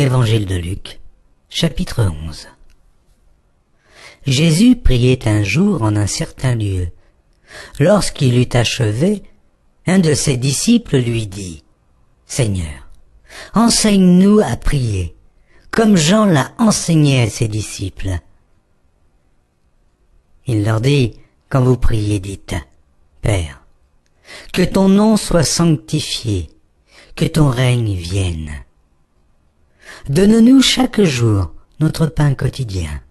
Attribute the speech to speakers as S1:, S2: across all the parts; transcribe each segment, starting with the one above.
S1: Évangile de Luc, chapitre 11. Jésus priait un jour en un certain lieu. Lorsqu'il eut achevé, un de ses disciples lui dit : « Seigneur, enseigne-nous à prier, comme Jean l'a enseigné à ses disciples. » Il leur dit : « Quand vous priez, dites : Père, que ton nom soit sanctifié, que ton règne vienne. Donne-nous chaque jour notre pain quotidien.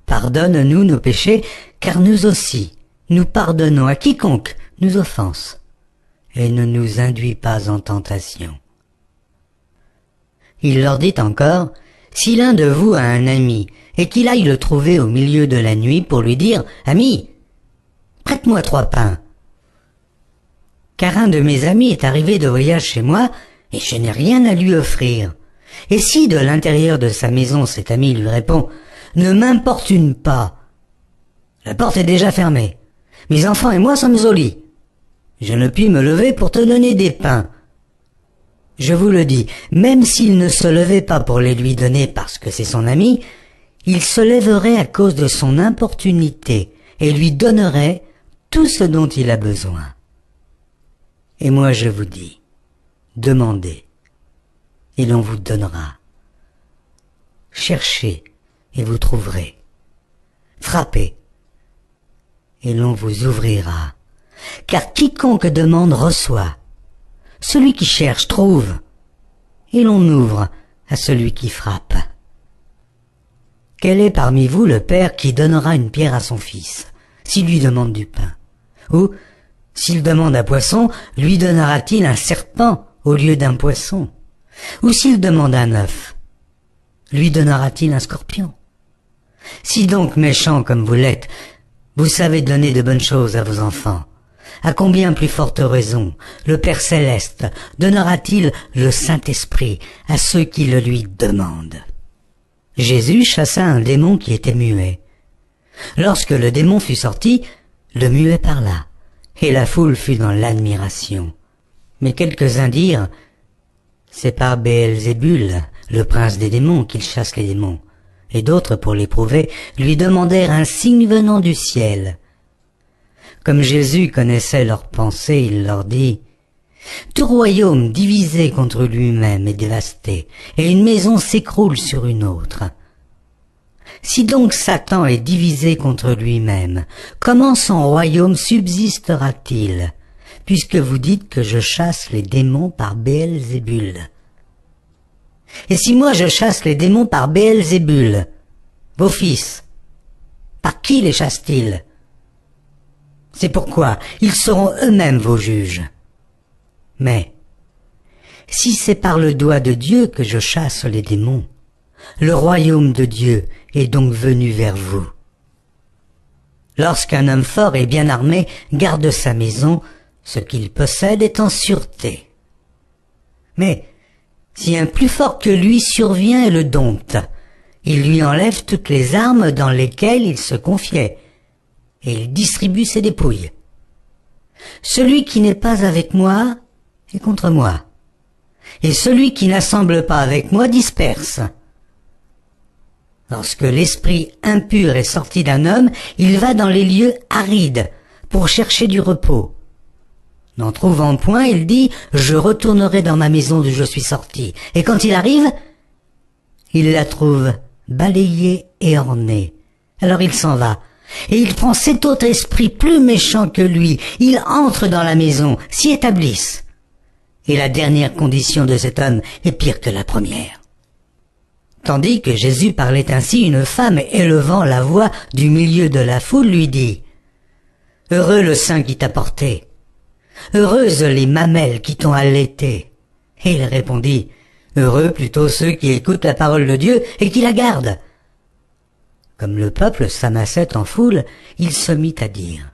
S1: Pardonne-nous nos péchés, car nous aussi, nous pardonnons à quiconque nous offense, et ne nous induis pas en tentation. » Il leur dit encore : « Si l'un de vous a un ami, et qu'il aille le trouver au milieu de la nuit pour lui dire : Ami, prête-moi 3 pains. Car un de mes amis est arrivé de voyage chez moi, et je n'ai rien à lui offrir. Et si de l'intérieur de sa maison cet ami lui répond : Ne m'importune pas, la porte est déjà fermée, mes enfants et moi sommes au lit, je ne puis me lever pour te donner des pains. Je vous le dis, même s'il ne se levait pas pour les lui donner parce que c'est son ami, il se lèverait à cause de son importunité et lui donnerait tout ce dont il a besoin. Et moi je vous dis, demandez, et l'on vous donnera. Cherchez, et vous trouverez. Frappez, et l'on vous ouvrira. Car quiconque demande reçoit. Celui qui cherche trouve, et l'on ouvre à celui qui frappe. Quel est parmi vous le père qui donnera une pierre à son fils, s'il lui demande du pain? Ou, s'il demande un poisson, lui donnera-t-il un serpent au lieu d'un poisson? Ou s'il demande un œuf, lui donnera-t-il un scorpion? Si donc méchant comme vous l'êtes, vous savez donner de bonnes choses à vos enfants, à combien plus forte raison le Père Céleste donnera-t-il le Saint-Esprit à ceux qui le lui demandent? Jésus chassa un démon qui était muet. Lorsque le démon fut sorti, le muet parla, et la foule fut dans l'admiration. Mais quelques-uns dirent : C'est par Béelzébul, le prince des démons, qu'il chasse les démons. Et d'autres, pour l'éprouver, lui demandèrent un signe venant du ciel. Comme Jésus connaissait leurs pensées, il leur dit : Tout royaume divisé contre lui-même est dévasté, et une maison s'écroule sur une autre. Si donc Satan est divisé contre lui-même, comment son royaume subsistera-t-il, puisque vous dites que je chasse les démons par Béelzébul? Et si moi je chasse les démons par Béelzébul, vos fils, par qui les chassent-ils? C'est pourquoi ils seront eux-mêmes vos juges. Mais, si c'est par le doigt de Dieu que je chasse les démons, le royaume de Dieu est donc venu vers vous. Lorsqu'un homme fort et bien armé garde sa maison, ce qu'il possède est en sûreté. Mais, si un plus fort que lui survient et le dompte, il lui enlève toutes les armes dans lesquelles il se confiait, et il distribue ses dépouilles. Celui qui n'est pas avec moi est contre moi, et celui qui n'assemble pas avec moi disperse. Lorsque l'esprit impur est sorti d'un homme, il va dans les lieux arides pour chercher du repos. N'en trouvant point, il dit : Je retournerai dans ma maison d'où je suis sorti. Et quand il arrive, il la trouve balayée et ornée. Alors il s'en va, et il prend 7 autres esprits plus méchants que lui. Ils entrent dans la maison, s'y établissent. Et la dernière condition de cet homme est pire que la première. Tandis que Jésus parlait ainsi, une femme élevant la voix du milieu de la foule lui dit : Heureux le sein qui t'a porté, heureuses les mamelles qui t'ont allaité. Et il répondit : Heureux plutôt ceux qui écoutent la parole de Dieu et qui la gardent. Comme le peuple s'amassait en foule, il se mit à dire :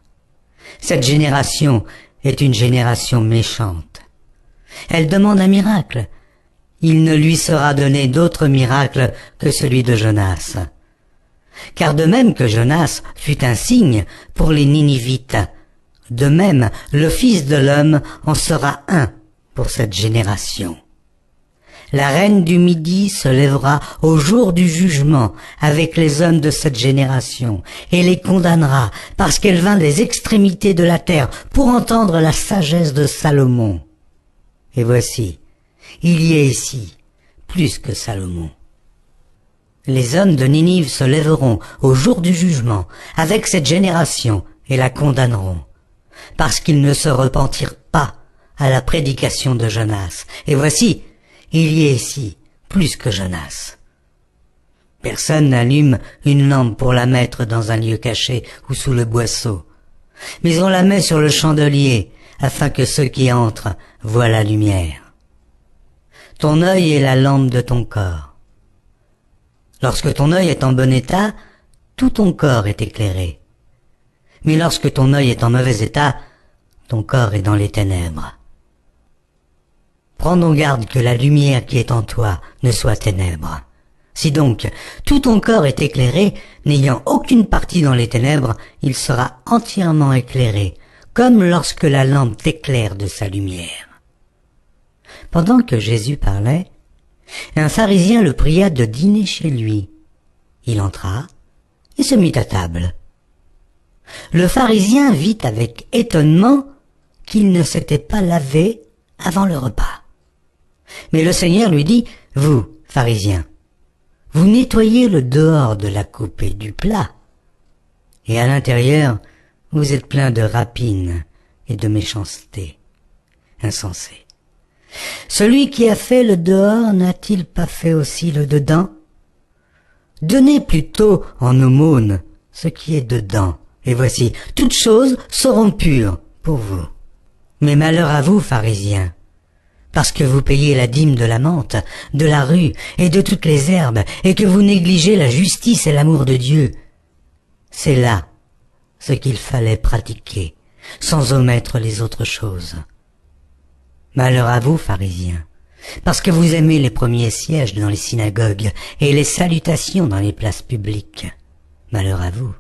S1: Cette génération est une génération méchante. Elle demande un miracle. Il ne lui sera donné d'autre miracle que celui de Jonas. Car de même que Jonas fut un signe pour les Ninivites, de même le Fils de l'homme en sera un pour cette génération. La reine du Midi se lèvera au jour du jugement avec les hommes de cette génération et les condamnera parce qu'elle vint des extrémités de la terre pour entendre la sagesse de Salomon. Et voici, il y a ici plus que Salomon. Les hommes de Ninive se lèveront au jour du jugement avec cette génération et la condamneront, parce qu'ils ne se repentirent pas à la prédication de Jonas. Et voici, il y a ici plus que Jonas. Personne n'allume une lampe pour la mettre dans un lieu caché ou sous le boisseau, mais on la met sur le chandelier afin que ceux qui entrent voient la lumière. Ton œil est la lampe de ton corps. Lorsque ton œil est en bon état, tout ton corps est éclairé. Mais lorsque ton œil est en mauvais état, ton corps est dans les ténèbres. Prends donc garde que la lumière qui est en toi ne soit ténèbres. Si donc tout ton corps est éclairé, n'ayant aucune partie dans les ténèbres, il sera entièrement éclairé, comme lorsque la lampe t'éclaire de sa lumière. Pendant que Jésus parlait, un pharisien le pria de dîner chez lui. Il entra et se mit à table. Le pharisien vit avec étonnement qu'il ne s'était pas lavé avant le repas. Mais le Seigneur lui dit, « Vous, pharisiens, vous nettoyez le dehors de la coupe et du plat, et à l'intérieur, vous êtes pleins de rapine et de méchanceté. Insensé. Celui qui a fait le dehors n'a-t-il pas fait aussi le dedans? Donnez plutôt en aumône ce qui est dedans, et voici, toutes choses seront pures pour vous. Mais malheur à vous, pharisiens, parce que vous payez la dîme de la menthe, de la rue et de toutes les herbes, et que vous négligez la justice et l'amour de Dieu. C'est là ce qu'il fallait pratiquer, sans omettre les autres choses. Malheur à vous, pharisiens, parce que vous aimez les premiers sièges dans les synagogues et les salutations dans les places publiques. Malheur à vous,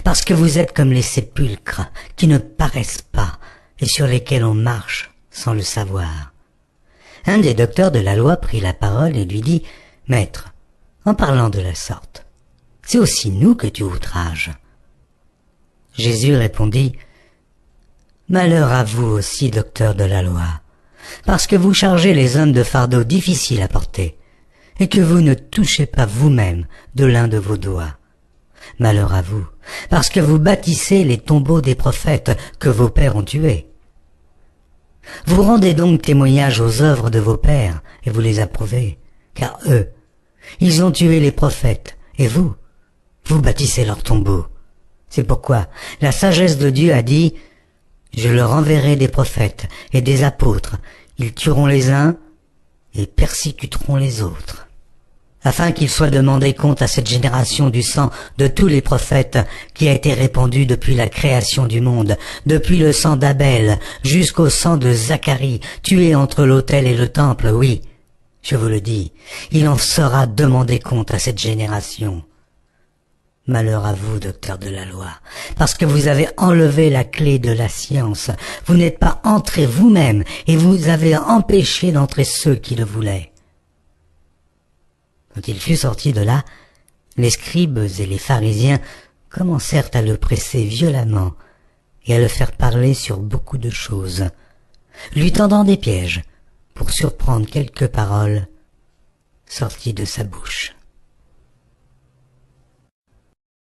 S1: parce que vous êtes comme les sépulcres qui ne paraissent pas et sur lesquels on marche sans le savoir. Un des docteurs de la loi prit la parole et lui dit, « Maître, en parlant de la sorte, c'est aussi nous que tu outrages. » Jésus répondit, « Malheur à vous aussi, docteurs de la loi, parce que vous chargez les hommes de fardeaux difficiles à porter, et que vous ne touchez pas vous-même de l'un de vos doigts. Malheur à vous, parce que vous bâtissez les tombeaux des prophètes que vos pères ont tués. Vous rendez donc témoignage aux œuvres de vos pères, et vous les approuvez, car eux, ils ont tué les prophètes, et vous bâtissez leurs tombeaux. C'est pourquoi la sagesse de Dieu a dit, « Je leur enverrai des prophètes et des apôtres, ils tueront les uns et persécuteront les autres. » Afin qu'il soit demandé compte à cette génération du sang de tous les prophètes qui a été répandu depuis la création du monde, depuis le sang d'Abel jusqu'au sang de Zacharie, tué entre l'autel et le temple, oui, je vous le dis, il en sera demandé compte à cette génération. Malheur à vous, docteurs de la loi, parce que vous avez enlevé la clé de la science, vous n'êtes pas entrés vous-même et vous avez empêché d'entrer ceux qui le voulaient. Quand il fut sorti de là, les scribes et les pharisiens commencèrent à le presser violemment et à le faire parler sur beaucoup de choses, lui tendant des pièges pour surprendre quelques paroles sorties de sa bouche.